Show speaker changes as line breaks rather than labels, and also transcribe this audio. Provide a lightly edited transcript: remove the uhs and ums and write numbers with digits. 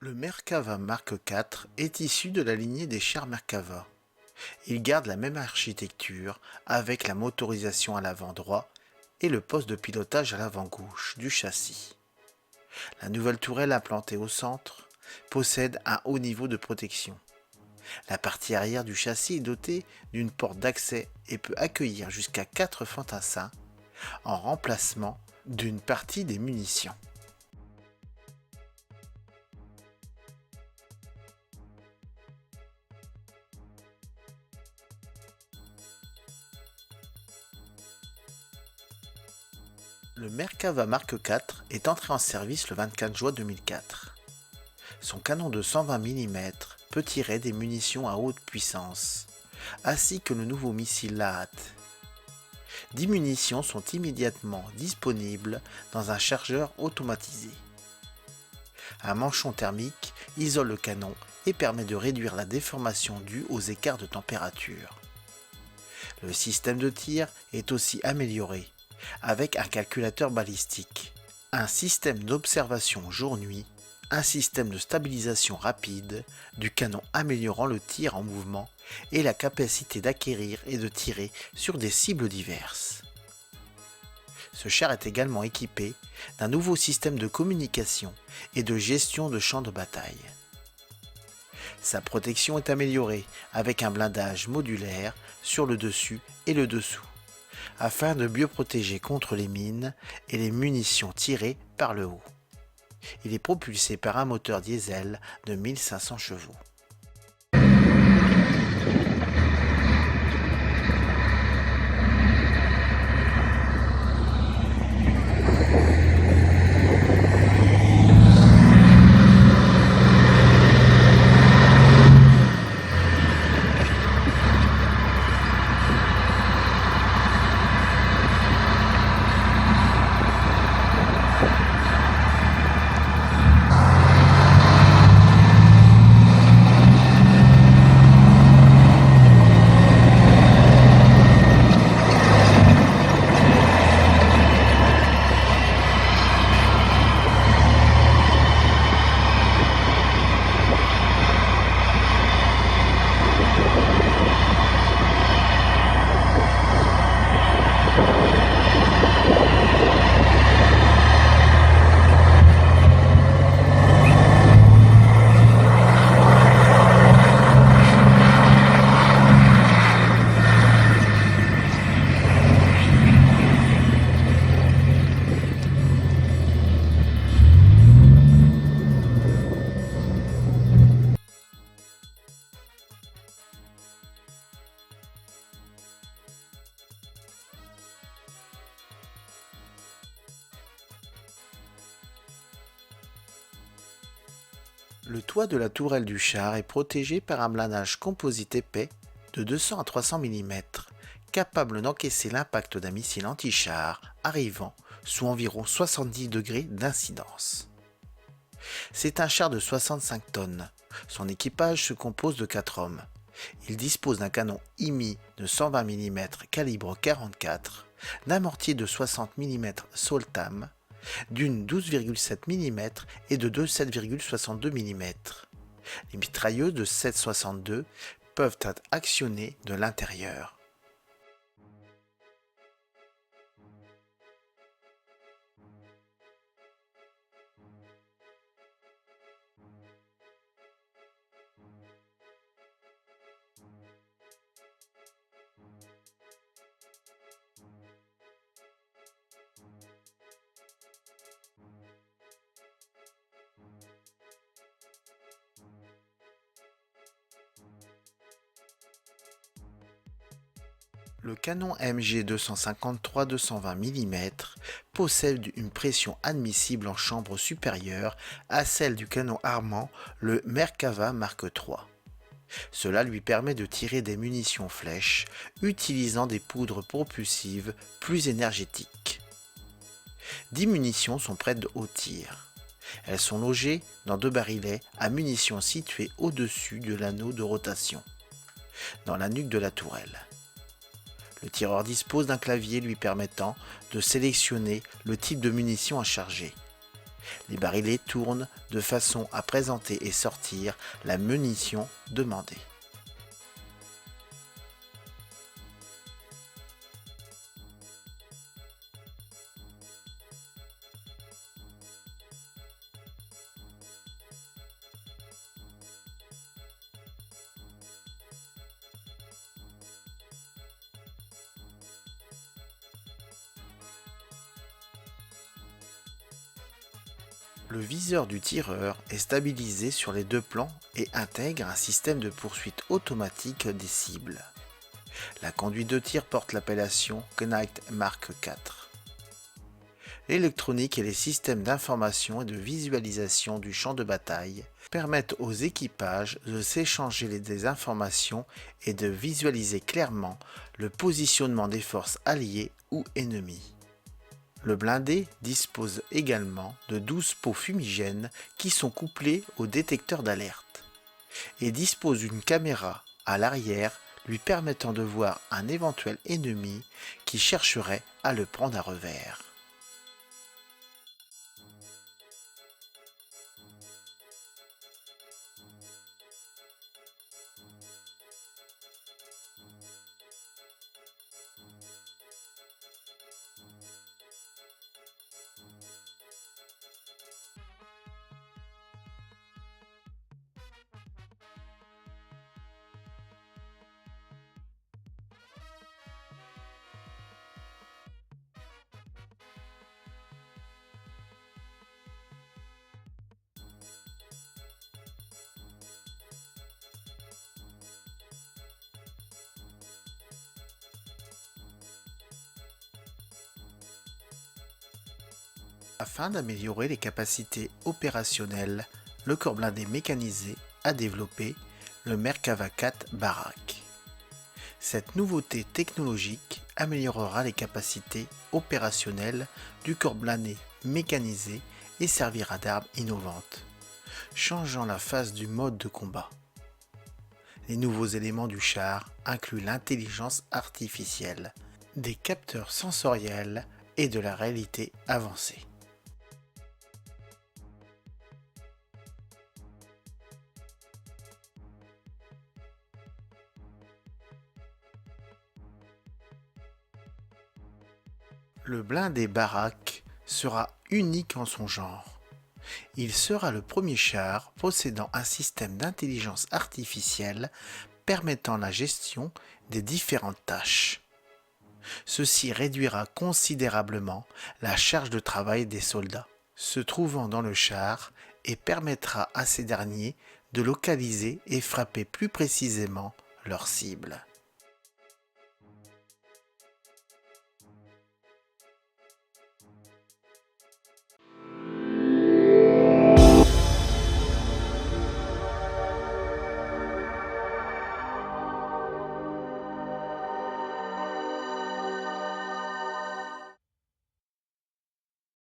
Le Merkava Mark IV est issu de la lignée des chars Merkava. Il garde la même architecture avec la motorisation à l'avant droit et le poste de pilotage à l'avant gauche du châssis. La nouvelle tourelle implantée au centre possède un haut niveau de protection. La partie arrière du châssis est dotée d'une porte d'accès et peut accueillir jusqu'à 4 fantassins en remplacement d'une partie des munitions. Le Merkava Mark IV est entré en service le 24 juin 2004. Son canon de 120 mm peut tirer des munitions à haute puissance, ainsi que le nouveau missile Lahat. 10 munitions sont immédiatement disponibles dans un chargeur automatisé. Un manchon thermique isole le canon et permet de réduire la déformation due aux écarts de température. Le système de tir est aussi amélioré avec un calculateur balistique, un système d'observation jour-nuit, un système de stabilisation rapide du canon améliorant le tir en mouvement et la capacité d'acquérir et de tirer sur des cibles diverses. Ce char est également équipé d'un nouveau système de communication et de gestion de champs de bataille. Sa protection est améliorée avec un blindage modulaire sur le dessus et le dessous, afin de mieux protéger contre les mines et les munitions tirées par le haut. Il est propulsé par un moteur diesel de 1500 chevaux. Le toit de la tourelle du char est protégé par un blindage composite épais de 200 à 300 mm, capable d'encaisser l'impact d'un missile anti-char arrivant sous environ 70 degrés d'incidence. C'est un char de 65 tonnes. Son équipage se compose de 4 hommes. Il dispose d'un canon IMI de 120 mm calibre 44, d'un mortier de 60 mm Soltam, d'une 12,7 mm et de 7,62 mm. Les mitrailleuses de 7,62 peuvent être actionnées de l'intérieur. Le canon MG 253-220 mm possède une pression admissible en chambre supérieure à celle du canon armant le Merkava Mark III. Cela lui permet de tirer des munitions flèches utilisant des poudres propulsives plus énergétiques. 10 munitions sont prêtes au tir. Elles sont logées dans 2 barilets à munitions situés au-dessus de l'anneau de rotation, dans la nuque de la tourelle. Le tireur dispose d'un clavier lui permettant de sélectionner le type de munitions à charger. Les barilets tournent de façon à présenter et sortir la munition demandée. Le viseur du tireur est stabilisé sur les deux plans et intègre un système de poursuite automatique des cibles. La conduite de tir porte l'appellation Knight Mark IV. L'électronique et les systèmes d'information et de visualisation du champ de bataille permettent aux équipages de s'échanger des informations et de visualiser clairement le positionnement des forces alliées ou ennemies. Le blindé dispose également de 12 pots fumigènes qui sont couplés au détecteur d'alerte et dispose d'une caméra à l'arrière lui permettant de voir un éventuel ennemi qui chercherait à le prendre à revers. Afin d'améliorer les capacités opérationnelles, le corps blindé mécanisé a développé le Merkava 4 Barak. Cette nouveauté technologique améliorera les capacités opérationnelles du corps blindé mécanisé et servira d'arme innovante, changeant la face du mode de combat. Les nouveaux éléments du char incluent l'intelligence artificielle, des capteurs sensoriels et de la réalité avancée. Le blindé Barak sera unique en son genre. Il sera le premier char possédant un système d'intelligence artificielle permettant la gestion des différentes tâches. Ceci réduira considérablement la charge de travail des soldats se trouvant dans le char et permettra à ces derniers de localiser et frapper plus précisément leurs cibles.